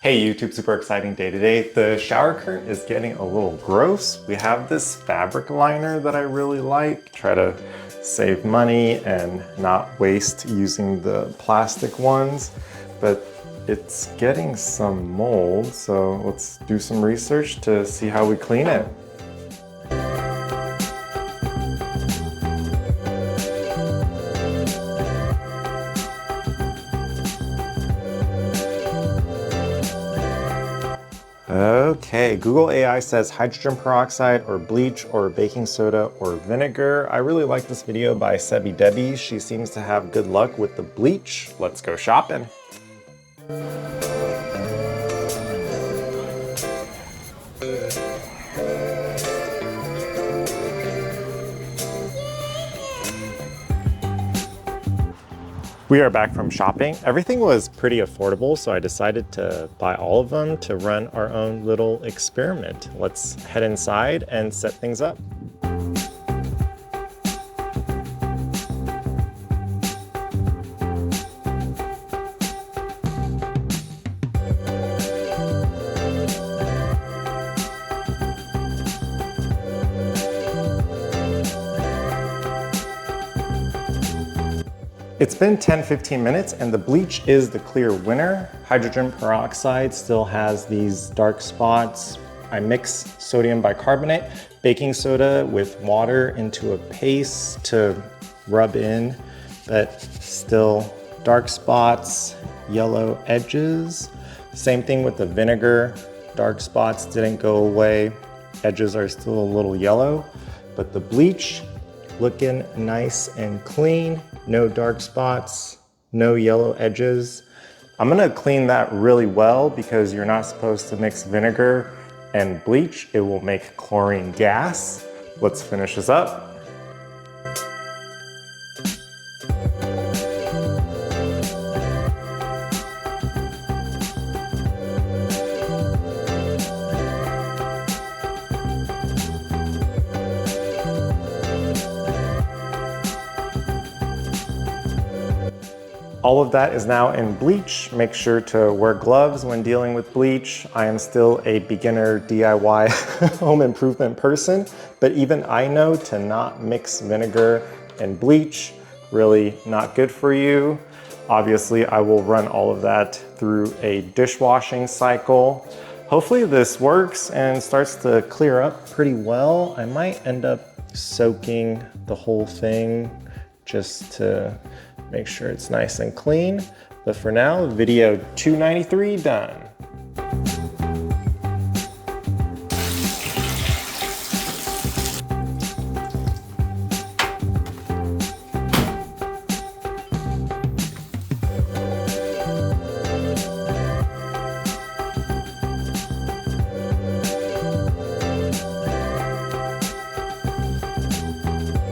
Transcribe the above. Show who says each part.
Speaker 1: Hey YouTube, super exciting day today. The shower curtain is getting a little gross. We have this fabric liner that I really like. Try to save money and not waste using the plastic ones, but it's getting some mold. So let's do some research to see how we clean it. Okay, Google AI says hydrogen peroxide or bleach or baking soda or vinegar. I really like this video by Sebi Debbie. She seems to have good luck with the bleach. Let's go shopping. We are back from shopping. Everything was pretty affordable, so I decided to buy all of them to run our own little experiment. Let's head inside and set things up. It's been 10-15 minutes and the bleach is the clear winner. Hydrogen peroxide still has these dark spots. I mix sodium bicarbonate, baking soda with water into a paste to rub in, but still dark spots, yellow edges. Same thing with the vinegar. Dark spots didn't go away. Edges are still a little yellow, but the bleach looking nice and clean. No dark spots, no yellow edges. I'm gonna clean that really well because you're not supposed to mix vinegar and bleach. It will make chlorine gas. Let's finish this up. All of that is now in bleach. Make sure to wear gloves when dealing with bleach. I am still a beginner DIY home improvement person, but even I know to not mix vinegar and bleach. Really not good for you. Obviously, I will run all of that through a dishwashing cycle. Hopefully this works and starts to clear up pretty well. I might end up soaking the whole thing just to make sure it's nice and clean. But for now, video 293 done.